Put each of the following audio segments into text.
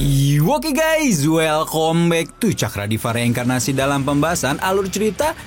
Oke guys, welcome back to Cakradivara Reinkarnasi dalam pembahasan alur cerita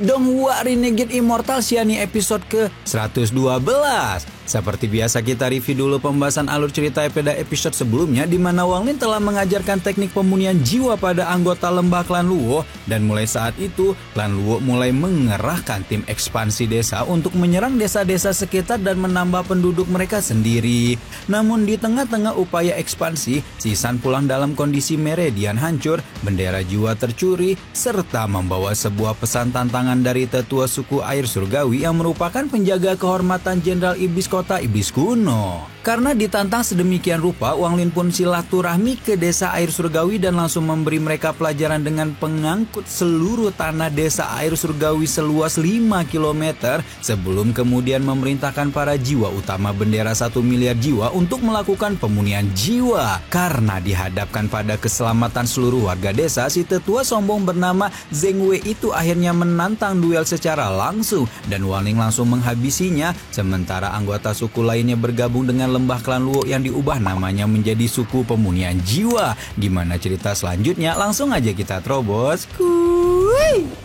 Donghua Renegade Immortal Xiani episode ke-112. Seperti biasa kita review dulu pembahasan alur cerita pada episode sebelumnya di mana Wang Lin telah mengajarkan teknik pemurnian jiwa pada anggota lembah klan Luo, dan mulai saat itu klan Luo mulai mengerahkan tim ekspansi desa untuk menyerang desa-desa sekitar dan menambah penduduk mereka sendiri. Namun di tengah-tengah upaya ekspansi, Si San pulang dalam kondisi Meridian hancur, bendera jiwa tercuri, serta membawa sebuah pesan tantangan dari tetua suku air surgawi yang merupakan penjaga kehormatan Jenderal Iblis Kota Iblis Kuno. Karena ditantang sedemikian rupa, Wang Lin pun silaturahmi ke desa air surgawi dan langsung memberi mereka pelajaran dengan pengangkut seluruh tanah desa air surgawi seluas 5 km sebelum kemudian memerintahkan para jiwa utama bendera 1 miliar jiwa untuk melakukan pemunihan jiwa. Karena dihadapkan pada keselamatan seluruh warga desa, si tetua sombong bernama Zheng Wei itu akhirnya menantang duel secara langsung dan Wang Lin langsung menghabisinya, sementara anggota suku lainnya bergabung dengan lembah klan Luo yang diubah namanya menjadi suku pemunihan jiwa. Gimana cerita selanjutnya? Langsung aja kita terobos. Kuy.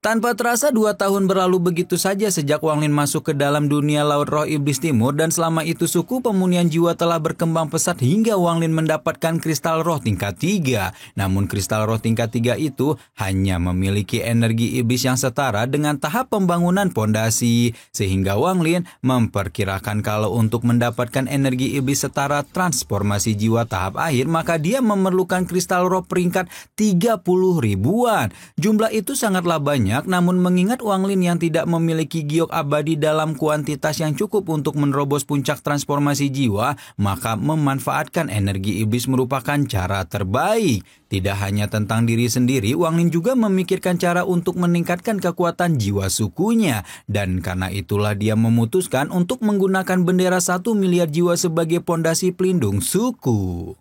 Tanpa terasa 2 tahun berlalu begitu saja sejak Wang Lin masuk ke dalam dunia Laut Roh Iblis Timur, dan selama itu suku pemunihan jiwa telah berkembang pesat hingga Wang Lin mendapatkan kristal roh tingkat 3. Namun kristal roh tingkat 3 itu hanya memiliki energi iblis yang setara dengan tahap pembangunan pondasi, sehingga Wang Lin memperkirakan kalau untuk mendapatkan energi iblis setara transformasi jiwa tahap akhir maka dia memerlukan kristal roh peringkat 30 ribuan. Jumlah itu sangatlah banyak. Namun mengingat Wang Lin yang tidak memiliki giok abadi dalam kuantitas yang cukup untuk menerobos puncak transformasi jiwa, maka memanfaatkan energi iblis merupakan cara terbaik. Tidak hanya tentang diri sendiri, Wang Lin juga memikirkan cara untuk meningkatkan kekuatan jiwa sukunya. Dan karena itulah dia memutuskan untuk menggunakan bendera 1 miliar jiwa sebagai pondasi pelindung suku.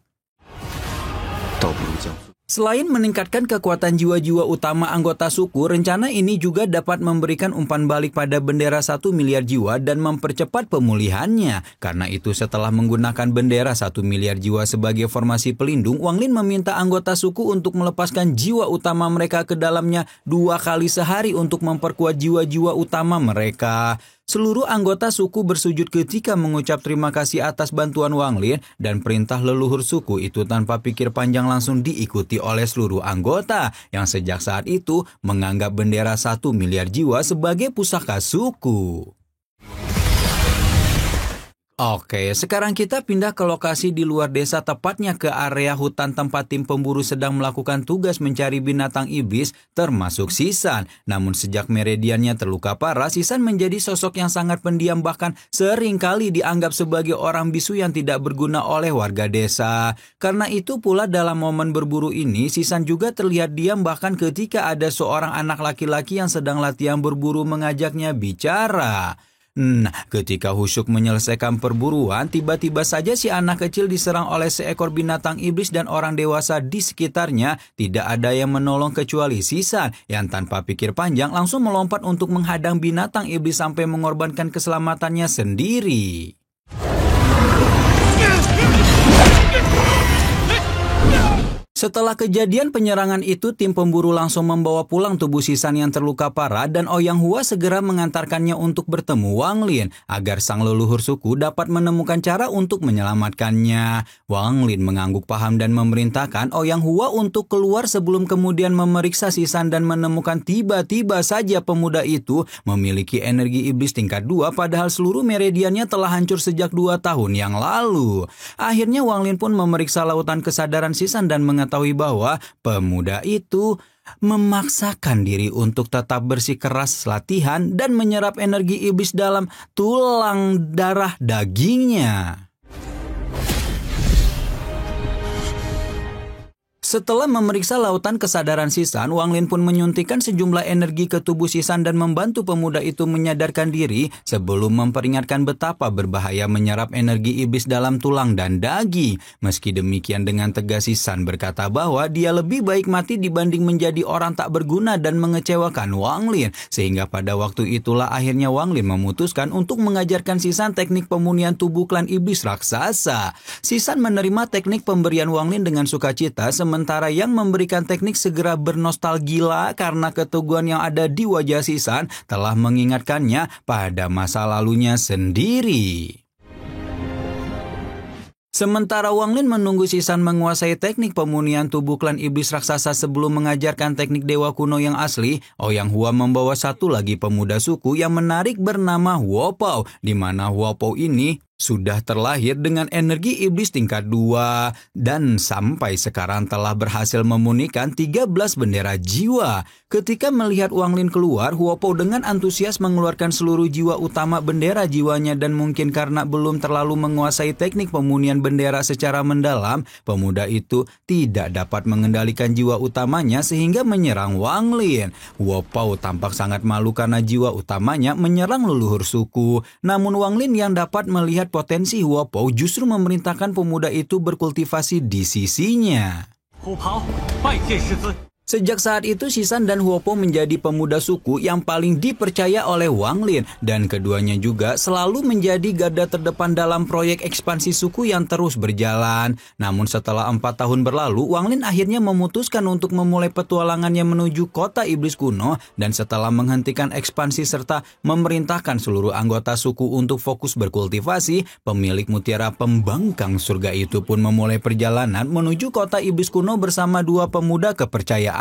Selain meningkatkan kekuatan jiwa-jiwa utama anggota suku, rencana ini juga dapat memberikan umpan balik pada bendera 1 miliar jiwa dan mempercepat pemulihannya. Karena itu setelah menggunakan bendera 1 miliar jiwa sebagai formasi pelindung, Wang Lin meminta anggota suku untuk melepaskan jiwa utama mereka ke dalamnya 2 kali sehari untuk memperkuat jiwa-jiwa utama mereka. Seluruh anggota suku bersujud ketika mengucap terima kasih atas bantuan Wang Lin, dan perintah leluhur suku itu tanpa pikir panjang langsung diikuti oleh seluruh anggota yang sejak saat itu menganggap bendera 1 miliar jiwa sebagai pusaka suku. Oke, sekarang kita pindah ke lokasi di luar desa, tepatnya ke area hutan tempat tim pemburu sedang melakukan tugas mencari binatang iblis termasuk Si San. Namun sejak Meridiannya terluka parah, Si San menjadi sosok yang sangat pendiam, bahkan seringkali dianggap sebagai orang bisu yang tidak berguna oleh warga desa. Karena itu pula dalam momen berburu ini, Si San juga terlihat diam, bahkan ketika ada seorang anak laki-laki yang sedang latihan berburu mengajaknya bicara. Nah, ketika Husyuk menyelesaikan perburuan, tiba-tiba saja si anak kecil diserang oleh seekor binatang iblis dan orang dewasa di sekitarnya tidak ada yang menolong kecuali Si San yang tanpa pikir panjang langsung melompat untuk menghadang binatang iblis sampai mengorbankan keselamatannya sendiri. Setelah kejadian penyerangan itu, tim pemburu langsung membawa pulang tubuh Si San yang terluka parah, dan Ouyang Hua segera mengantarkannya untuk bertemu Wang Lin agar sang leluhur suku dapat menemukan cara untuk menyelamatkannya. Wang Lin mengangguk paham dan memerintahkan Ouyang Hua untuk keluar sebelum kemudian memeriksa Si San dan menemukan tiba-tiba saja pemuda itu memiliki energi iblis tingkat 2 padahal seluruh meridiannya telah hancur sejak 2 tahun yang lalu. Akhirnya Wang Lin pun memeriksa lautan kesadaran Si San dan mengetahui bahwa pemuda itu memaksakan diri untuk tetap bersikeras latihan dan menyerap energi iblis dalam tulang darah dagingnya. Setelah memeriksa lautan kesadaran Sisan, Wang Lin pun menyuntikkan sejumlah energi ke tubuh Sisan dan membantu pemuda itu menyadarkan diri sebelum memperingatkan betapa berbahaya menyerap energi iblis dalam tulang dan daging. Meski demikian, dengan tegas Sisan berkata bahwa dia lebih baik mati dibanding menjadi orang tak berguna dan mengecewakan Wang Lin. Sehingga pada waktu itulah akhirnya Wang Lin memutuskan untuk mengajarkan Sisan teknik pemunihan tubuh klan iblis raksasa. Sisan menerima teknik pemberian Wang Lin dengan sukacita, sementara yang memberikan teknik segera bernostalgia karena keteguhan yang ada di wajah Sisan telah mengingatkannya pada masa lalunya sendiri. Sementara Wang Lin menunggu Sisan menguasai teknik pemunihan tubuh klan iblis raksasa sebelum mengajarkan teknik dewa kuno yang asli, Ouyang Hua membawa satu lagi pemuda suku yang menarik bernama Huo Pao, di mana Huo Pao ini sudah terlahir dengan energi iblis tingkat 2 dan sampai sekarang telah berhasil memunikan 13 bendera jiwa. Ketika melihat Wang Lin keluar, Huo Pao dengan antusias mengeluarkan seluruh jiwa utama bendera jiwanya, dan mungkin karena belum terlalu menguasai teknik pemunihan bendera secara mendalam, pemuda itu tidak dapat mengendalikan jiwa utamanya sehingga menyerang Wang Lin. Huo Pao tampak sangat malu karena jiwa utamanya menyerang leluhur suku. Namun Wang Lin yang dapat melihat potensi Huo Pao justru memerintahkan pemuda itu berkultivasi di sisinya. Sejak saat itu, Sisan dan Huo Pao menjadi pemuda suku yang paling dipercaya oleh Wang Lin, dan keduanya juga selalu menjadi garda terdepan dalam proyek ekspansi suku yang terus berjalan. Namun setelah 4 tahun berlalu, Wang Lin akhirnya memutuskan untuk memulai petualangannya menuju kota iblis kuno, dan setelah menghentikan ekspansi serta memerintahkan seluruh anggota suku untuk fokus berkultivasi, pemilik mutiara pembangkang surga itu pun memulai perjalanan menuju kota iblis kuno bersama 2 pemuda kepercayaan.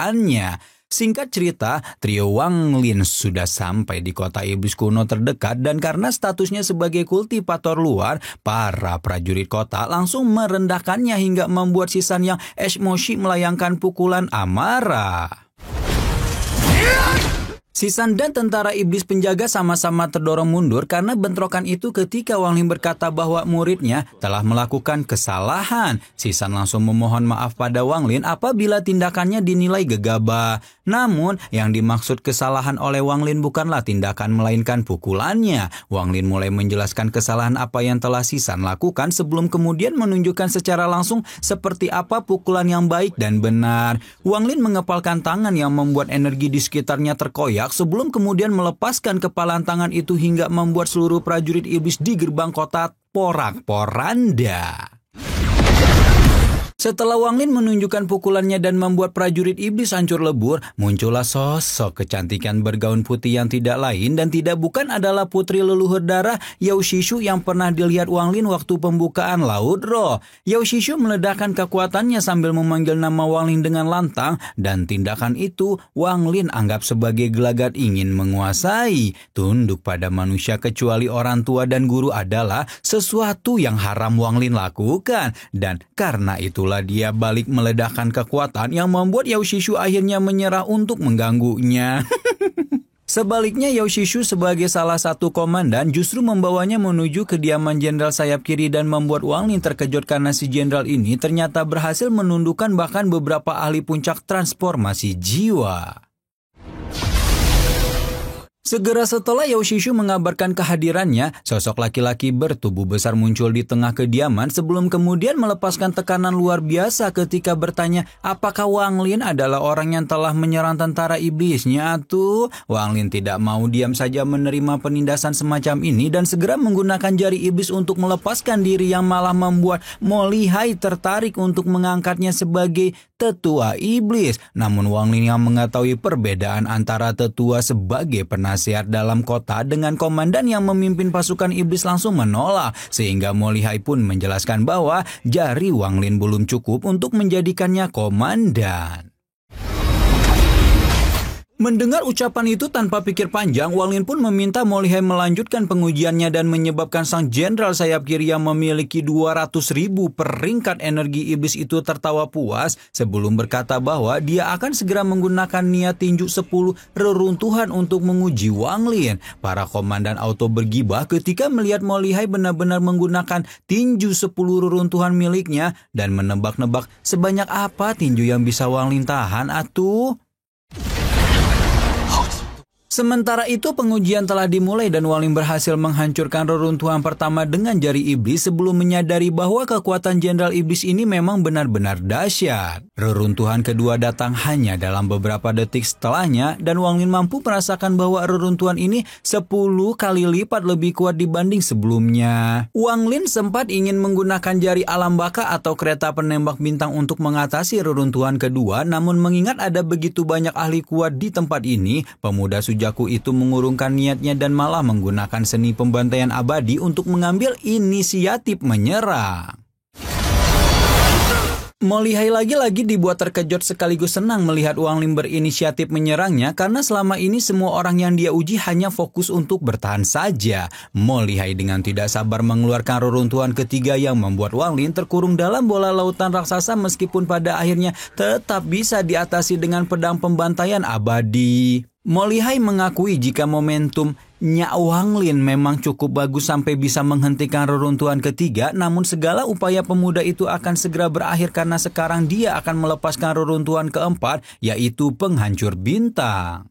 Singkat cerita, trio Wang Lin sudah sampai di kota iblis kuno terdekat, dan karena statusnya sebagai kultivator luar, para prajurit kota langsung merendahkannya hingga membuat Sisan yang emosi melayangkan pukulan amarah. Sisan dan tentara iblis penjaga sama-sama terdorong mundur karena bentrokan itu ketika Wang Lin berkata bahwa muridnya telah melakukan kesalahan. Sisan langsung memohon maaf pada Wang Lin apabila tindakannya dinilai gegabah. Namun, yang dimaksud kesalahan oleh Wang Lin bukanlah tindakan melainkan pukulannya. Wang Lin mulai menjelaskan kesalahan apa yang telah Sisan lakukan sebelum kemudian menunjukkan secara langsung seperti apa pukulan yang baik dan benar. Wang Lin mengepalkan tangan yang membuat energi di sekitarnya terkoyak sebelum kemudian melepaskan kepalan tangan itu hingga membuat seluruh prajurit iblis di gerbang kota porak-poranda. Setelah Wang Lin menunjukkan pukulannya dan membuat prajurit iblis hancur lebur, muncullah sosok kecantikan bergaun putih yang tidak lain dan tidak bukan adalah putri leluhur darah Yao Shishu yang pernah dilihat Wang Lin waktu pembukaan Laut Roh. Yao Shishu meledakkan kekuatannya sambil memanggil nama Wang Lin dengan lantang, dan tindakan itu Wang Lin anggap sebagai gelagat ingin menguasai. Tunduk pada manusia kecuali orang tua dan guru adalah sesuatu yang haram Wang Lin lakukan, dan karena itulah dia balik meledakkan kekuatan yang membuat Yao Shishu akhirnya menyerah untuk mengganggunya. Sebaliknya, Yao Shishu sebagai salah satu komandan justru membawanya menuju kediaman jenderal sayap kiri dan membuat Wang Lin terkejut karena si jenderal ini ternyata berhasil menundukkan bahkan beberapa ahli puncak transformasi jiwa. Segera setelah Yao Shishu mengabarkan kehadirannya, sosok laki-laki bertubuh besar muncul di tengah kediaman sebelum kemudian melepaskan tekanan luar biasa ketika bertanya apakah Wang Lin adalah orang yang telah menyerang tentara iblisnya tuh. Wang Lin tidak mau diam saja menerima penindasan semacam ini dan segera menggunakan jari iblis untuk melepaskan diri yang malah membuat Mo Lihai tertarik untuk mengangkatnya sebagai tetua iblis. Namun Wang Lin yang mengetahui perbedaan antara tetua sebagai penasihat dalam kota dengan komandan yang memimpin pasukan iblis langsung menolak, sehingga Mo Lihai pun menjelaskan bahwa jari Wang Lin belum cukup untuk menjadikannya komandan. Mendengar ucapan itu tanpa pikir panjang, Wang Lin pun meminta Mo Lihai melanjutkan pengujiannya dan menyebabkan sang jenderal sayap kiri yang memiliki 200.000 peringkat energi iblis itu tertawa puas sebelum berkata bahwa dia akan segera menggunakan niat tinju 10 reruntuhan untuk menguji Wang Lin. Para komandan auto bergibah ketika melihat Mo Lihai benar-benar menggunakan tinju 10 reruntuhan miliknya dan menebak-nebak sebanyak apa tinju yang bisa Wang Lin tahan atuh. Sementara itu pengujian telah dimulai dan Wang Lin berhasil menghancurkan reruntuhan pertama dengan jari iblis sebelum menyadari bahwa kekuatan jenderal iblis ini memang benar-benar dahsyat. Reruntuhan kedua datang hanya dalam beberapa detik setelahnya dan Wang Lin mampu merasakan bahwa reruntuhan ini 10 kali lipat lebih kuat dibanding sebelumnya. Wang Lin sempat ingin menggunakan jari alam baka atau kereta penembak bintang untuk mengatasi reruntuhan kedua, namun mengingat ada begitu banyak ahli kuat di tempat ini, pemuda Sujaku itu mengurungkan niatnya dan malah menggunakan seni pembantaian abadi untuk mengambil inisiatif menyerang. Mo Lihai lagi-lagi dibuat terkejut sekaligus senang melihat Wang Lin berinisiatif menyerangnya karena selama ini semua orang yang dia uji hanya fokus untuk bertahan saja. Mo Lihai dengan tidak sabar mengeluarkan reruntuhan ketiga yang membuat Wang Lin terkurung dalam bola lautan raksasa meskipun pada akhirnya tetap bisa diatasi dengan pedang pembantaian abadi. Mo Lihai mengakui jika momentumnya Wang Lin memang cukup bagus sampai bisa menghentikan reruntuhan ketiga, namun segala upaya pemuda itu akan segera berakhir karena sekarang dia akan melepaskan reruntuhan keempat, yaitu penghancur bintang.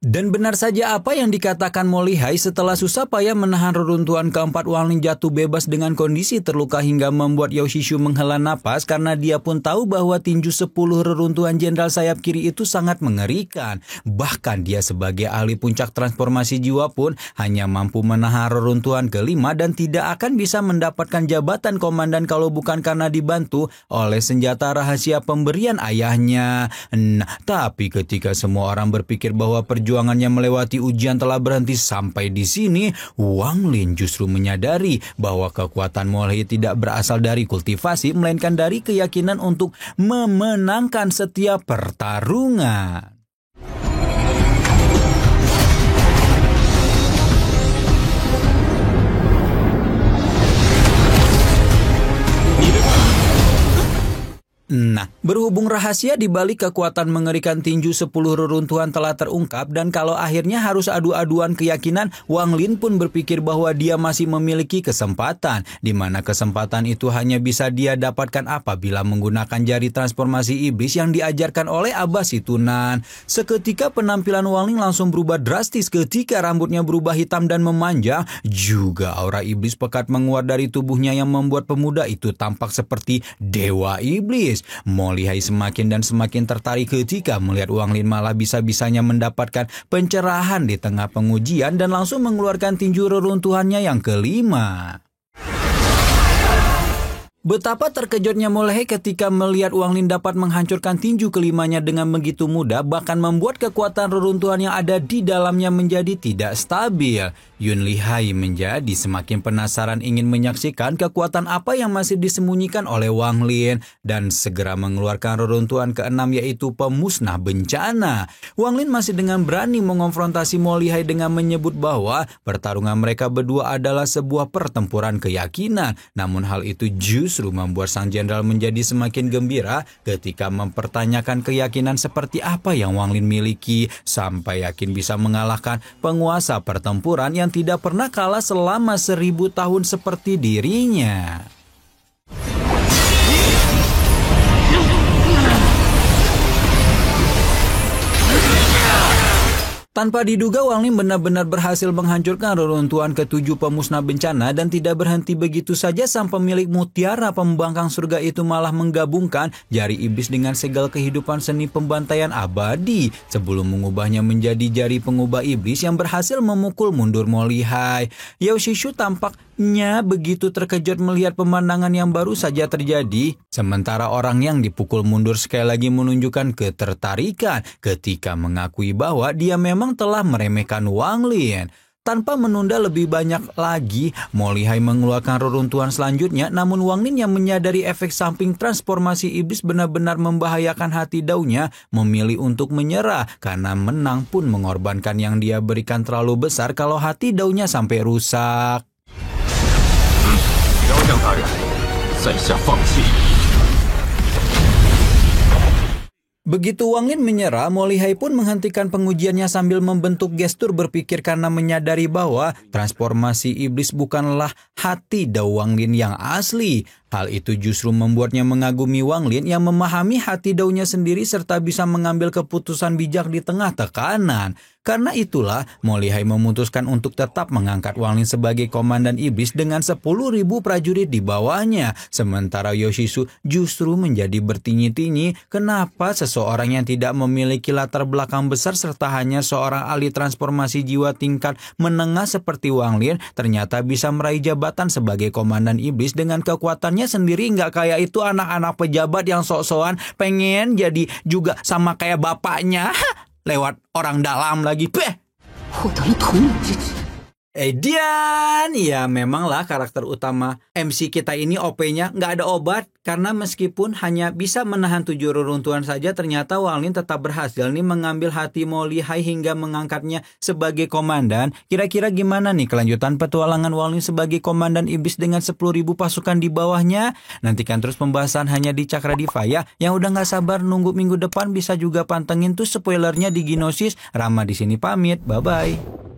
Dan benar saja apa yang dikatakan Mo Lihai, setelah susah payah menahan reruntuhan keempat, Wang Lin jatuh bebas dengan kondisi terluka hingga membuat Yao Shishu menghela napas karena dia pun tahu bahwa tinju 10 reruntuhan jenderal sayap kiri itu sangat mengerikan. Bahkan dia sebagai ahli puncak transformasi jiwa pun hanya mampu menahan reruntuhan kelima dan tidak akan bisa mendapatkan jabatan komandan kalau bukan karena dibantu oleh senjata rahasia pemberian ayahnya. Nah, tapi ketika semua orang berpikir bahwa perjuangannya melewati ujian telah berhenti sampai di sini, Wang Lin justru menyadari bahwa kekuatan Mo Lihai tidak berasal dari kultivasi, melainkan dari keyakinan untuk memenangkan setiap pertarungan. Nah, berhubung rahasia di balik kekuatan mengerikan tinju 10 reruntuhan telah terungkap dan kalau akhirnya harus adu-aduan keyakinan, Wang Lin pun berpikir bahwa dia masih memiliki kesempatan, di mana kesempatan itu hanya bisa dia dapatkan apabila menggunakan jari transformasi iblis yang diajarkan oleh Abah Situnan. Seketika penampilan Wang Lin langsung berubah drastis ketika rambutnya berubah hitam dan memanjang, juga aura iblis pekat menguat dari tubuhnya yang membuat pemuda itu tampak seperti dewa iblis. Mo Lihai semakin dan semakin tertarik ketika melihat Wang Lin malah bisa-bisanya mendapatkan pencerahan di tengah pengujian dan langsung mengeluarkan tinju reruntuhannya yang kelima. Betapa terkejutnya Mo Lihai ketika melihat Wang Lin dapat menghancurkan tinju kelimanya dengan begitu mudah, bahkan membuat kekuatan reruntuhan yang ada di dalamnya menjadi tidak stabil. Yun Lihai menjadi semakin penasaran ingin menyaksikan kekuatan apa yang masih disembunyikan oleh Wang Lin dan segera mengeluarkan reruntuhan keenam, yaitu pemusnah bencana. Wang Lin masih dengan berani mengonfrontasi Mo Lihai dengan menyebut bahwa pertarungan mereka berdua adalah sebuah pertempuran keyakinan. Namun hal itu justru membuat sang jenderal menjadi semakin gembira ketika mempertanyakan keyakinan seperti apa yang Wang Lin miliki, sampai yakin bisa mengalahkan penguasa pertempuran yang tidak pernah kalah selama 1000 tahun seperti dirinya. Tanpa diduga, Wang Lin benar-benar berhasil menghancurkan reruntuhan ketujuh pemusnah bencana dan tidak berhenti begitu saja, sang pemilik mutiara pembangkang surga itu malah menggabungkan jari iblis dengan segel kehidupan seni pembantaian abadi sebelum mengubahnya menjadi jari pengubah iblis yang berhasil memukul mundur Mo Lihai. Yao Shishu tampaknya begitu terkejut melihat pemandangan yang baru saja terjadi, sementara orang yang dipukul mundur sekali lagi menunjukkan ketertarikan ketika mengakui bahwa dia memang telah meremehkan Wang Lin. Tanpa menunda lebih banyak lagi, Mo Lihai mengeluarkan reruntuhan selanjutnya, namun Wang Lin yang menyadari efek samping transformasi iblis benar-benar membahayakan hati Dao-nya, memilih untuk menyerah karena menang pun mengorbankan yang dia berikan terlalu besar kalau hati Dao-nya sampai rusak. Begitu Wang Lin menyerah, Mo Lihai pun menghentikan pengujiannya sambil membentuk gestur berpikir karena menyadari bahwa transformasi iblis bukanlah hati Dao Wang Lin yang asli. Hal itu justru membuatnya mengagumi Wang Lin yang memahami hati Dao-nya sendiri serta bisa mengambil keputusan bijak di tengah tekanan. Karena itulah, Mo Lihai memutuskan untuk tetap mengangkat Wang Lin sebagai komandan iblis dengan 10.000 prajurit di bawahnya. Sementara Yoshisu justru menjadi bertinyi-tinyi kenapa seseorang yang tidak memiliki latar belakang besar serta hanya seorang ahli transformasi jiwa tingkat menengah seperti Wang Lin ternyata bisa meraih jabatan sebagai komandan iblis dengan kekuatannya sendiri. Nggak kayak itu anak-anak pejabat yang sok-sokan pengen jadi juga sama kayak bapaknya. Lewat orang dalam lagi. Dian, ya memanglah karakter utama MC kita ini OP-nya nggak ada obat. Karena meskipun hanya bisa menahan 7 reruntuhan saja, ternyata Wang Lin tetap berhasil nih mengambil hati Mo Lihai hingga mengangkatnya sebagai komandan. Kira-kira gimana nih kelanjutan petualangan Wang Lin sebagai komandan iblis dengan 10.000 pasukan di bawahnya? Nantikan terus pembahasan hanya di Cakra Diva ya. Yang udah nggak sabar nunggu minggu depan bisa juga pantengin tuh spoilernya di Ginosis. Rama di sini pamit, bye-bye.